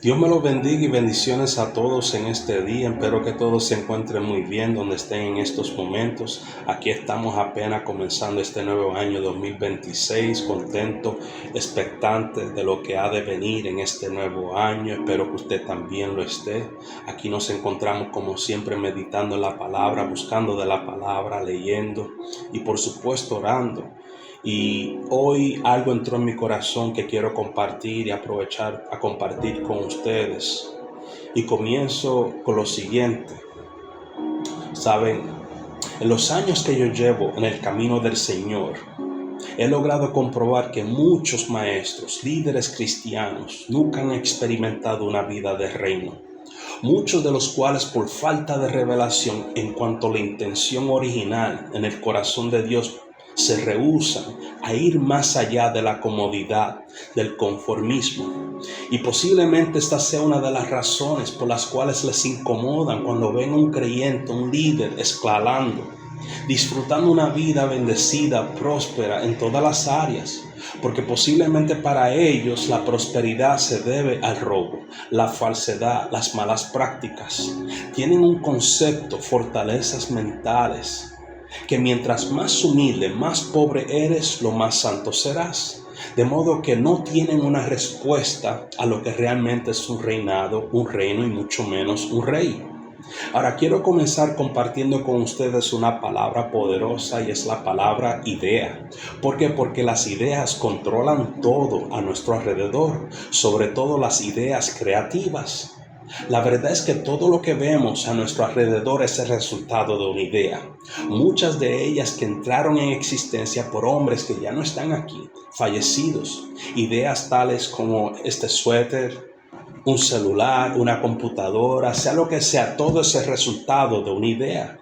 Dios me los bendiga y bendiciones a todos en este día. Espero que todos se encuentren muy bien donde estén en estos momentos. Aquí estamos apenas comenzando este nuevo año 2026, contento, expectante de lo que ha de venir en este nuevo año. Espero que usted también lo esté. Aquí nos encontramos como siempre meditando en la palabra, buscando de la palabra, leyendo y por supuesto orando. Y hoy algo entró en mi corazón que quiero compartir y aprovechar a compartir con ustedes. Y comienzo con lo siguiente. Saben, en los años que yo llevo en el camino del Señor, he logrado comprobar que muchos maestros, líderes cristianos, nunca han experimentado una vida de reino. Muchos de los cuales por falta de revelación en cuanto a la intención original en el corazón de Dios se rehúsan a ir más allá de la comodidad, del conformismo. Y posiblemente esta sea una de las razones por las cuales les incomodan cuando ven a un creyente, un líder, escalando, disfrutando una vida bendecida, próspera en todas las áreas. Porque posiblemente para ellos la prosperidad se debe al robo, la falsedad, las malas prácticas. Tienen un concepto, fortalezas mentales, que mientras más humilde, más pobre eres, lo más santo serás. De modo que no tienen una respuesta a lo que realmente es un reinado, un reino y mucho menos un rey. Ahora quiero comenzar compartiendo con ustedes una palabra poderosa y es la palabra idea. ¿Por qué? Porque las ideas controlan todo a nuestro alrededor, sobre todo las ideas creativas. La verdad es que todo lo que vemos a nuestro alrededor es el resultado de una idea. Muchas de ellas que entraron en existencia por hombres que ya no están aquí, fallecidos. Ideas tales como este suéter, un celular, una computadora, sea lo que sea, todo es el resultado de una idea.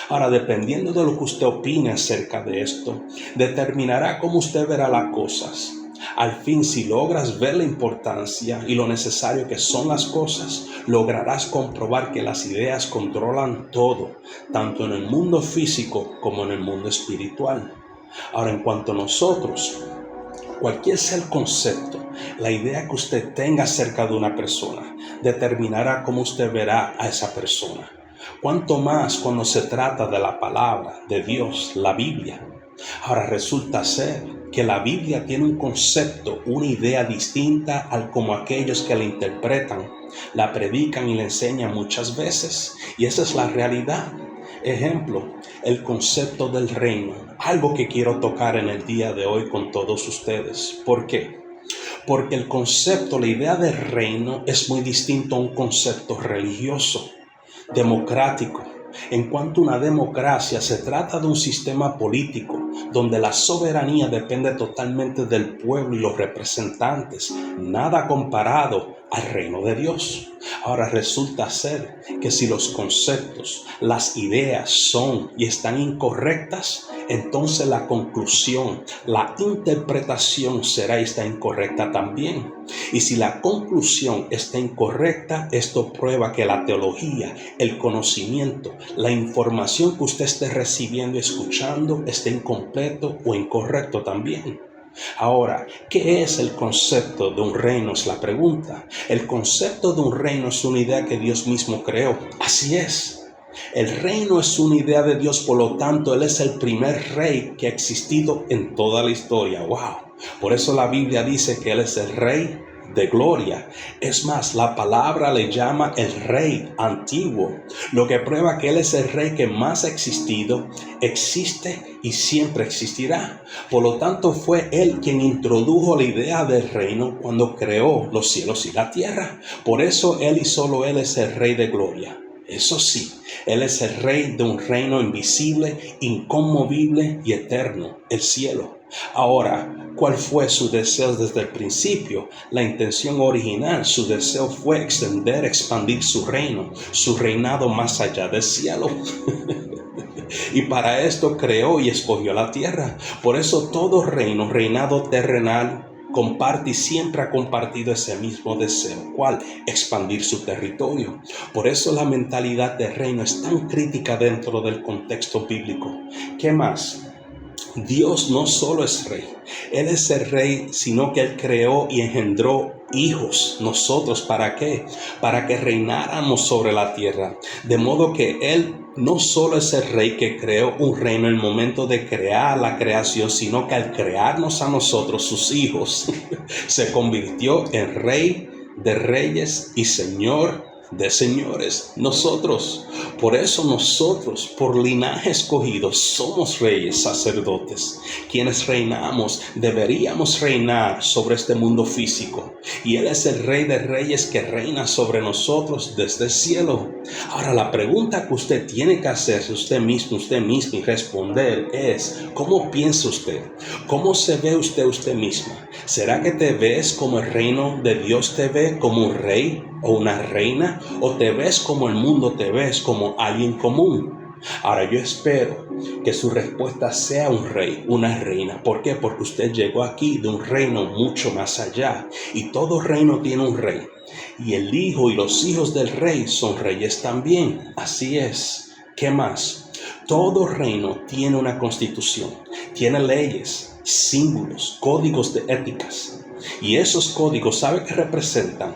Ahora, dependiendo de lo que usted opine acerca de esto, determinará cómo usted verá las cosas. Al fin, si logras ver la importancia y lo necesario que son las cosas, lograrás comprobar que las ideas controlan todo, tanto en el mundo físico como en el mundo espiritual. Ahora, en cuanto a nosotros, cualquier sea el concepto, la idea que usted tenga acerca de una persona, determinará cómo usted verá a esa persona. Cuanto más cuando se trata de la palabra de Dios, la Biblia. Ahora resulta ser que la Biblia tiene un concepto, una idea distinta al como aquellos que la interpretan, la predican y la enseñan muchas veces. Y esa es la realidad. Ejemplo, el concepto del reino, algo que quiero tocar en el día de hoy con todos ustedes. ¿Por qué? Porque el concepto, la idea del reino es muy distinto a un concepto religioso, democrático. En cuanto a una democracia, se trata de un sistema político donde la soberanía depende totalmente del pueblo y los representantes, nada comparado al reino de Dios. Ahora resulta ser que si los conceptos, las ideas son y están incorrectas, entonces la conclusión, la interpretación será y está incorrecta también. Y si la conclusión está incorrecta, esto prueba que la teología, el conocimiento, la información que usted esté recibiendo y escuchando está incompleto o incorrecto también. Ahora, ¿qué es el concepto de un reino? Es la pregunta. El concepto de un reino es una idea que Dios mismo creó. Así es. El reino es una idea de Dios, por lo tanto, Él es el primer rey que ha existido en toda la historia. ¡Wow! Por eso la Biblia dice que Él es el rey de gloria. Es más, la palabra le llama el rey antiguo, lo que prueba que Él es el rey que más ha existido, existe y siempre existirá. Por lo tanto, fue Él quien introdujo la idea del reino cuando creó los cielos y la tierra. Por eso Él y solo Él es el rey de gloria. Eso sí, Él es el rey de un reino invisible, inconmovible y eterno, el cielo. Ahora, ¿cuál fue su deseo desde el principio? La intención original, su deseo fue extender, expandir su reino, su reinado más allá del cielo. Y para esto creó y escogió la tierra. Por eso todo reino, reinado terrenal, comparte y siempre ha compartido ese mismo deseo. ¿Cuál? Expandir su territorio. Por eso la mentalidad de reino es tan crítica dentro del contexto bíblico. ¿Qué más? Dios no solo es rey, Él es el rey, sino que Él creó y engendró hijos, nosotros, ¿para qué? Para que reináramos sobre la tierra. De modo que Él no solo es el rey que creó un reino en el momento de crear la creación, sino que al crearnos a nosotros, sus hijos, se convirtió en rey de reyes y señor de señores, nosotros. Por eso nosotros, por linaje escogido, somos reyes, sacerdotes, quienes reinamos, deberíamos reinar sobre este mundo físico. Y Él es el Rey de Reyes que reina sobre nosotros desde el cielo. Ahora, la pregunta que usted tiene que hacerse usted mismo y responder es: ¿cómo piensa usted? ¿Cómo se ve usted misma? ¿Será que te ves como el reino de Dios te ve, como un rey o una reina? ¿O te ves como el mundo te ves, como alguien común? Ahora, yo espero que su respuesta sea un rey, una reina. ¿Por qué? Porque usted llegó aquí de un reino mucho más allá. Y todo reino tiene un rey. Y el hijo y los hijos del rey son reyes también. Así es. ¿Qué más? Todo reino tiene una constitución, tiene leyes, símbolos, códigos de éticas. Y esos códigos, ¿sabe qué representan?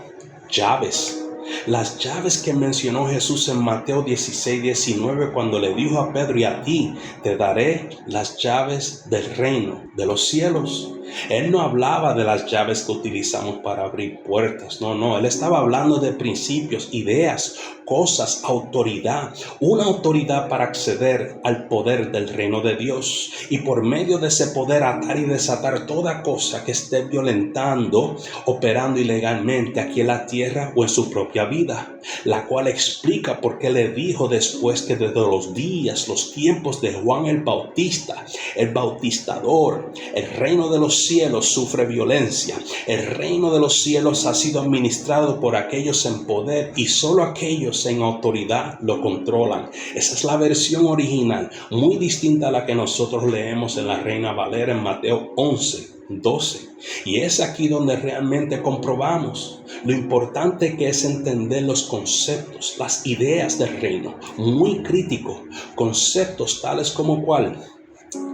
Llaves. Las llaves que mencionó Jesús en Mateo 16:19 cuando le dijo a Pedro: y a ti te daré las llaves del reino de los cielos. Él no hablaba de las llaves que utilizamos para abrir puertas, no, él estaba hablando de principios, ideas, cosas, autoridad, una autoridad para acceder al poder del reino de Dios y por medio de ese poder atar y desatar toda cosa que esté violentando, operando ilegalmente aquí en la tierra o en su propia vida, la cual explica por qué le dijo después que desde los días, los tiempos de Juan el Bautista, el bautizador, el reino de los cielos sufre violencia. El reino de los cielos ha sido administrado por aquellos en poder y solo aquellos en autoridad lo controlan. Esa es la versión original, muy distinta a la que nosotros leemos en la Reina Valera en Mateo 11:12. Y es aquí donde realmente comprobamos lo importante que es entender los conceptos, las ideas del reino, muy crítico, conceptos tales como cuál: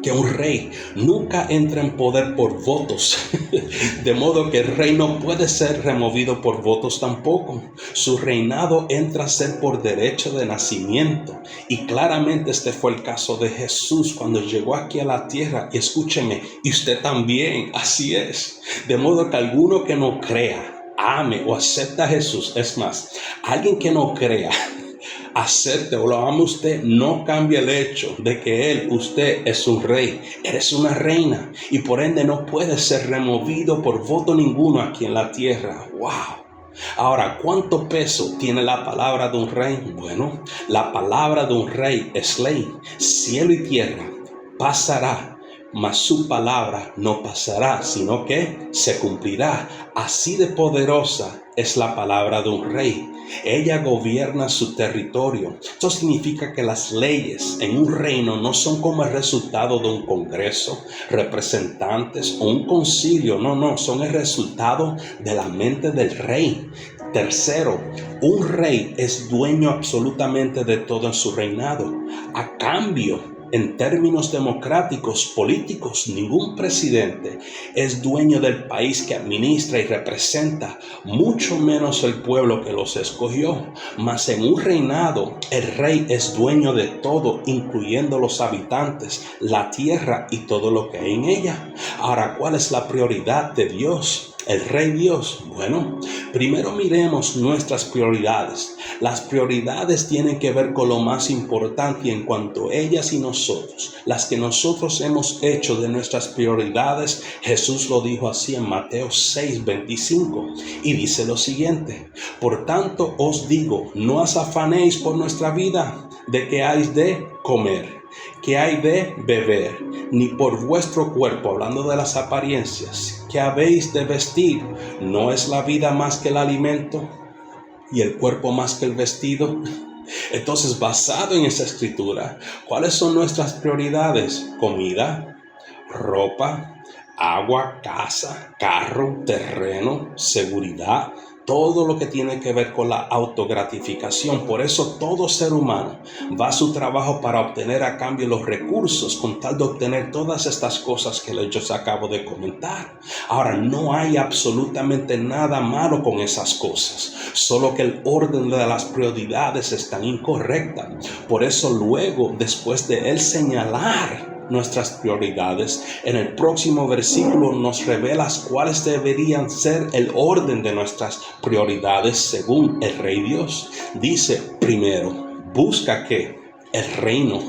que un rey nunca entra en poder por votos, de modo que el rey no puede ser removido por votos tampoco. Su reinado entra a ser por derecho de nacimiento, y claramente este fue el caso de Jesús cuando llegó aquí a la tierra. Y escúcheme, y usted también, así es. De modo que alguno que no crea, ame o acepta a Jesús, es más, alguien que no crea, acepte o lo ame usted, no cambia el hecho de que usted es un rey, eres una reina, y por ende no puede ser removido por voto ninguno aquí en la tierra. ¡Wow! Ahora, ¿cuánto peso tiene la palabra de un rey? Bueno, la palabra de un rey es ley. Cielo y tierra pasará, mas su palabra no pasará, sino que se cumplirá. Así de poderosa es la palabra de un rey. Ella gobierna su territorio. Esto significa que las leyes en un reino no son como el resultado de un congreso, representantes o un concilio. No, son el resultado de la mente del rey. Tercero, un rey es dueño absolutamente de todo en su reinado. A cambio, en términos democráticos, políticos, ningún presidente es dueño del país que administra y representa, mucho menos el pueblo que los escogió. Mas en un reinado, el rey es dueño de todo, incluyendo los habitantes, la tierra y todo lo que hay en ella. Ahora, ¿cuál es la prioridad de Dios? El Rey Dios. Bueno, primero miremos nuestras prioridades. Las prioridades tienen que ver con lo más importante, y en cuanto a ellas y nosotros, las que nosotros hemos hecho de nuestras prioridades, Jesús lo dijo así en Mateo 6:25, y dice lo siguiente: por tanto os digo, no os afanéis por nuestra vida, de qué hay de comer, que hay de beber, ni por vuestro cuerpo, hablando de las apariencias, que habéis de vestir. ¿No es la vida más que el alimento y el cuerpo más que el vestido? Entonces, basado en esa escritura, ¿cuáles son nuestras prioridades? Comida, ropa, agua, casa, carro, terreno, seguridad, todo lo que tiene que ver con la autogratificación. Por eso todo ser humano va a su trabajo para obtener a cambio los recursos con tal de obtener todas estas cosas que yo les acabo de comentar. Ahora, no hay absolutamente nada malo con esas cosas, solo que el orden de las prioridades está incorrecta. Por eso luego, después de él señalar nuestras prioridades, en el próximo versículo nos revela cuáles deberían ser el orden de nuestras prioridades según el Rey Dios. Dice, primero, busca ¿qué? El reino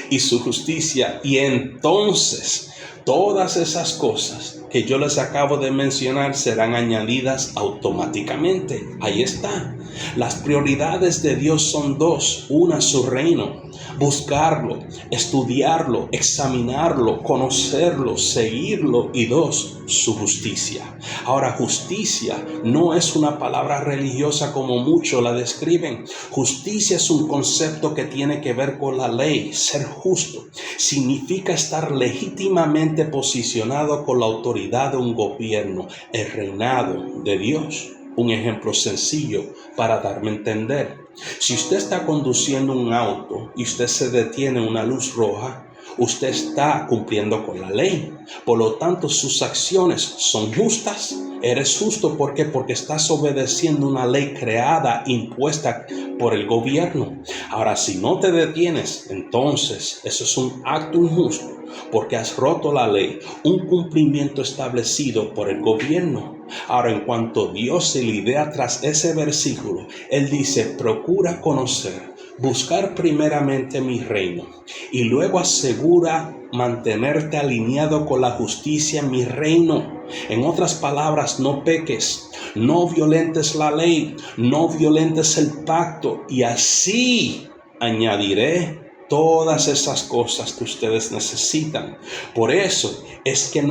y su justicia, y entonces todas esas cosas que yo les acabo de mencionar serán añadidas automáticamente. Ahí está. Las prioridades de Dios son dos. Una, su reino. Buscarlo, estudiarlo, examinarlo, conocerlo, seguirlo. Y dos, su justicia. Ahora, justicia no es una palabra religiosa como muchos la describen. Justicia es un concepto que tiene que ver con la ley. Ser justo significa estar legítimamente posicionado con la autoridad de un gobierno, el reinado de Dios. Un ejemplo sencillo para darme a entender. Si usted está conduciendo un auto y usted se detiene en una luz roja, usted está cumpliendo con la ley. Por lo tanto, sus acciones son justas. Eres justo, ¿por qué? Porque estás obedeciendo una ley creada, impuesta por el gobierno. Ahora, si no te detienes, entonces eso es un acto injusto, porque has roto la ley, un cumplimiento establecido por el gobierno. Ahora, en cuanto Dios se lidera tras ese versículo, Él dice, procura conocer, buscar primeramente mi reino, y luego asegura mantenerte alineado con la justicia en mi reino. En otras palabras, no peques, no violentes la ley, no violentes el pacto, y así añadiré todas esas cosas que ustedes necesitan. Por eso es que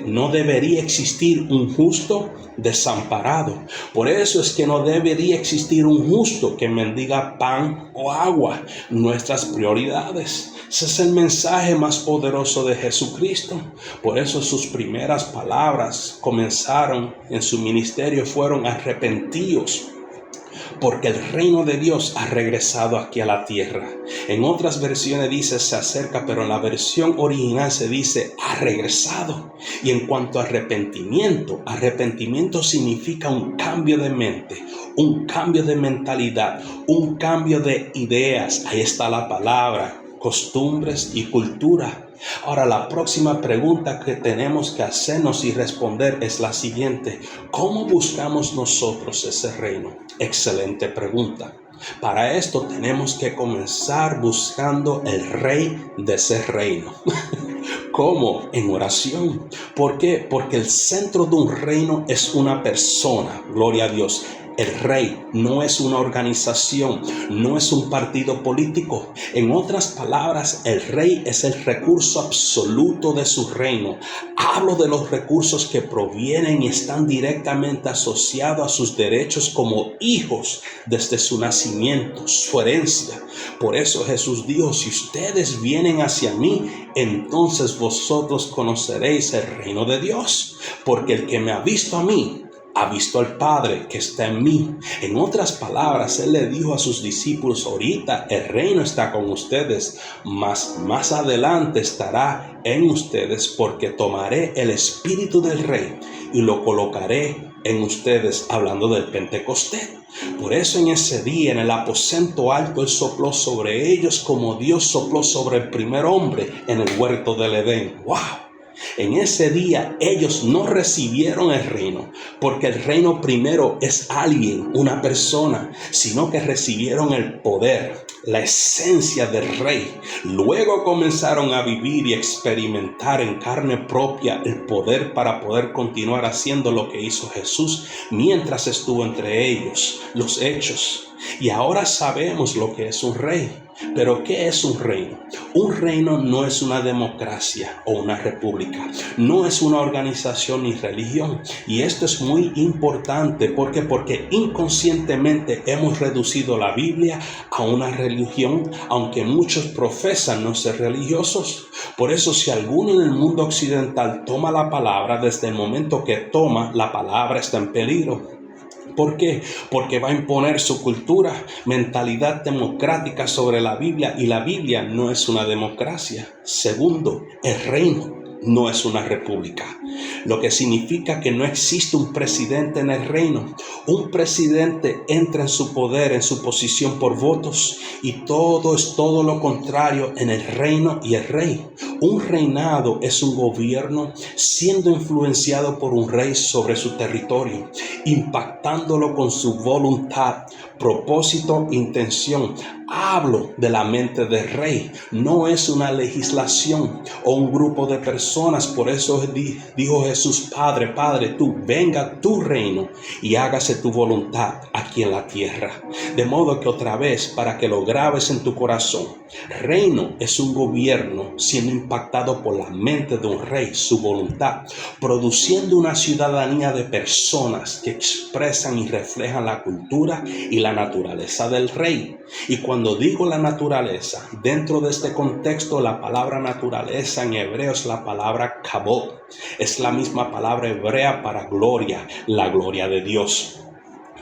no debería existir un justo desamparado. Por eso es que no debería existir un justo que mendiga pan o agua. Nuestras prioridades. Ese es el mensaje más poderoso de Jesucristo. Por eso sus primeras palabras comenzaron en su ministerio fueron arrepentíos, porque el reino de Dios ha regresado aquí a la tierra. En otras versiones dice se acerca, pero en la versión original se dice ha regresado. Y en cuanto a arrepentimiento significa un cambio de mente, un cambio de mentalidad, un cambio de ideas. Ahí está la palabra, costumbres y cultura. Ahora, la próxima pregunta que tenemos que hacernos y responder es la siguiente: ¿cómo buscamos nosotros ese reino? Excelente pregunta. Para esto tenemos que comenzar buscando el rey de ese reino. ¿Cómo? En oración. ¿Por qué? Porque el centro de un reino es una persona. Gloria a Dios. El rey no es una organización, no es un partido político. En otras palabras, el rey es el recurso absoluto de su reino. Hablo de los recursos que provienen y están directamente asociados a sus derechos como hijos desde su nacimiento, su herencia. Por eso Jesús dijo, si ustedes vienen hacia mí, entonces vosotros conoceréis el reino de Dios. Porque el que me ha visto a mí, ha visto al Padre que está en mí. En otras palabras, Él le dijo a sus discípulos, ahorita el reino está con ustedes, mas más adelante estará en ustedes, porque tomaré el espíritu del rey y lo colocaré en ustedes, hablando del Pentecostés. Por eso en ese día, en el aposento alto, Él sopló sobre ellos como Dios sopló sobre el primer hombre en el huerto del Edén. ¡Wow! En ese día ellos no recibieron el reino, porque el reino primero es alguien, una persona, sino que recibieron el poder, la esencia del rey. Luego comenzaron a vivir y experimentar en carne propia el poder para poder continuar haciendo lo que hizo Jesús mientras estuvo entre ellos, los hechos. Y ahora sabemos lo que es un rey. Pero ¿qué es un reino? Un reino no es una democracia o una república. No es una organización ni religión. Y esto es muy importante. ¿Por qué? Porque inconscientemente hemos reducido la Biblia a una religión, aunque muchos profesan no ser religiosos. Por eso, si alguno en el mundo occidental toma la palabra, desde el momento que toma la palabra está en peligro. ¿Por qué? Porque va a imponer su cultura, mentalidad democrática sobre la Biblia, y la Biblia no es una democracia. Segundo, el reino no es una república, lo que significa que no existe un presidente en el reino. Un presidente entra en su poder, en su posición por votos, y todo es todo lo contrario en el reino y el rey. Un reinado es un gobierno siendo influenciado por un rey sobre su territorio, impactándolo con su voluntad, propósito, intención. Hablo de la mente del rey, no es una legislación o un grupo de personas. Por eso dijo Jesús: Padre, venga tu reino y hágase tu voluntad aquí en la tierra. De modo que otra vez, para que lo grabes en tu corazón, reino es un gobierno siendo impactado por la mente de un rey, su voluntad, produciendo una ciudadanía de personas que expresan y reflejan la cultura y la naturaleza del rey. Y cuando digo la naturaleza, dentro de este contexto, la palabra naturaleza en hebreo es la palabra kabod. Es la misma palabra hebrea para gloria, la gloria de Dios.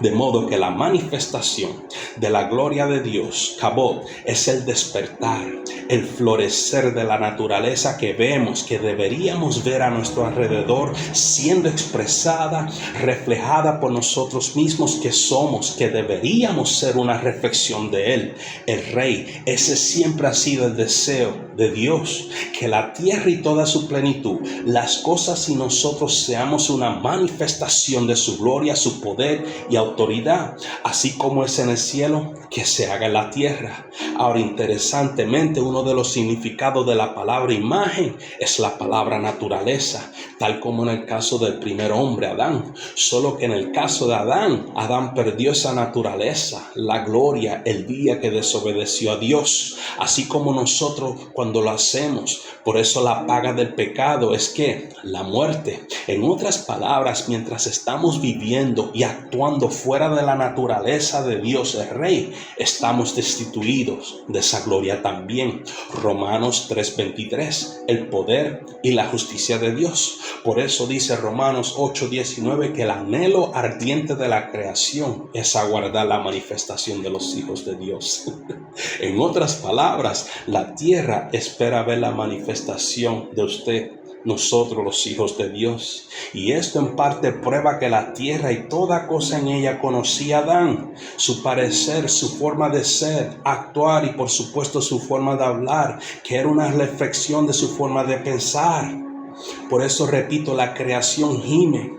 De modo que la manifestación de la gloria de Dios, kabod, es el despertar, el florecer de la naturaleza que vemos, que deberíamos ver a nuestro alrededor, siendo expresada, reflejada por nosotros mismos que somos, que deberíamos ser una reflexión de Él, el Rey. Ese siempre ha sido el deseo de Dios, que la tierra y toda su plenitud, las cosas y nosotros seamos una manifestación de su gloria, su poder y autoridad, así como es en el cielo, que se haga en la tierra. Ahora, interesantemente, uno de los significados de la palabra imagen es la palabra naturaleza, tal como en el caso del primer hombre, Adán. Solo que en el caso de Adán perdió esa naturaleza, la gloria, el día que desobedeció a Dios, así como nosotros cuando lo hacemos. Por eso la paga del pecado es que la muerte. En otras palabras, mientras estamos viviendo y actuando fuera de la naturaleza de Dios, el Rey, estamos destituidos de esa gloria también. Romanos 3:23, el poder y la justicia de Dios. Por eso dice Romanos 8:19 que el anhelo ardiente de la creación es aguardar la manifestación de los hijos de Dios. En otras palabras, la tierra espera ver la manifestación de usted, nosotros los hijos de Dios. Y esto en parte prueba que la tierra y toda cosa en ella conocía a Adán, su parecer, su forma de ser, actuar y por supuesto su forma de hablar, que era una reflexión de su forma de pensar. Por eso repito, la creación gime,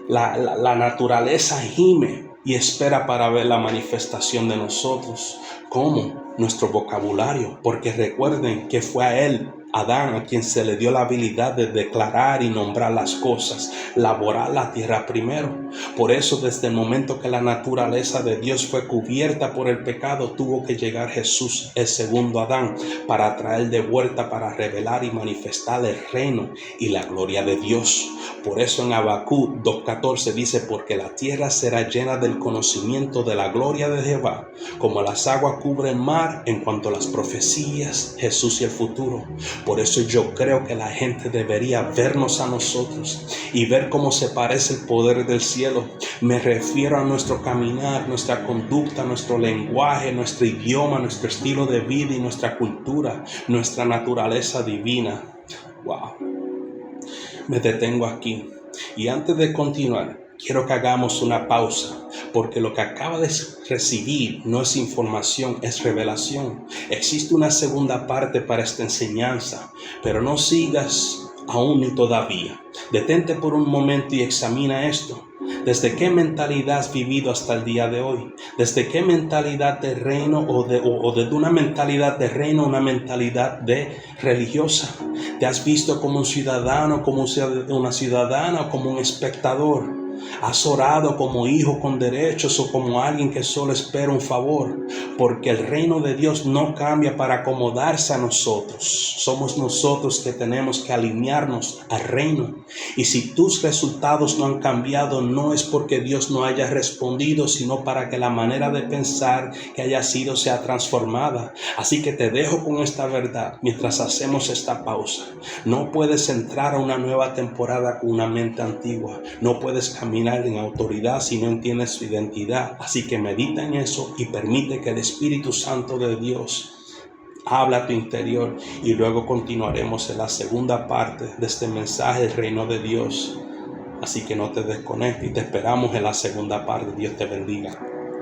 la naturaleza gime y espera para ver la manifestación de nosotros. ¿Cómo? Nuestro vocabulario, porque recuerden que fue a él, Adán, a quien se le dio la habilidad de declarar y nombrar las cosas, laborar la tierra primero. Por eso, desde el momento que la naturaleza de Dios fue cubierta por el pecado, tuvo que llegar Jesús, el segundo Adán, para traer de vuelta, para revelar y manifestar el reino y la gloria de Dios. Por eso en Habacuc 2:14 dice: porque la tierra será llena del conocimiento de la gloria de Jehová, como las aguas cubren el mar. En cuanto a las profecías, Jesús y el futuro. Por eso yo creo que la gente debería vernos a nosotros y ver cómo se parece el poder del cielo. Me refiero a nuestro caminar, nuestra conducta, nuestro lenguaje, nuestro idioma, nuestro estilo de vida y nuestra cultura, nuestra naturaleza divina. Wow. Me detengo aquí. Y antes de continuar, quiero que hagamos una pausa, porque lo que acaba de recibir no es información, es revelación. Existe una segunda parte para esta enseñanza, pero no sigas aún ni todavía. Detente por un momento y examina esto. ¿Desde qué mentalidad has vivido hasta el día de hoy? ¿Desde qué mentalidad de reino o desde una mentalidad de reino a una mentalidad de religiosa? ¿Te has visto como un ciudadano, como una ciudadana o como un espectador? ¿Has orado como hijo con derechos o como alguien que solo espera un favor? porque el reino de Dios no cambia para acomodarse a nosotros. Somos nosotros que tenemos que alinearnos al reino. Y si tus resultados no han cambiado, no es porque Dios no haya respondido, sino para que la manera de pensar que haya sido sea transformada. Así que te dejo con esta verdad mientras hacemos esta pausa. No puedes entrar a una nueva temporada con una mente antigua. No puedes caminar en autoridad si no entiendes su identidad. Así que medita en eso y permite que el Espíritu Santo de Dios habla a tu interior, y luego continuaremos en la segunda parte de este mensaje, el reino de Dios. Así que no te desconectes y te esperamos en la segunda parte. Dios te bendiga.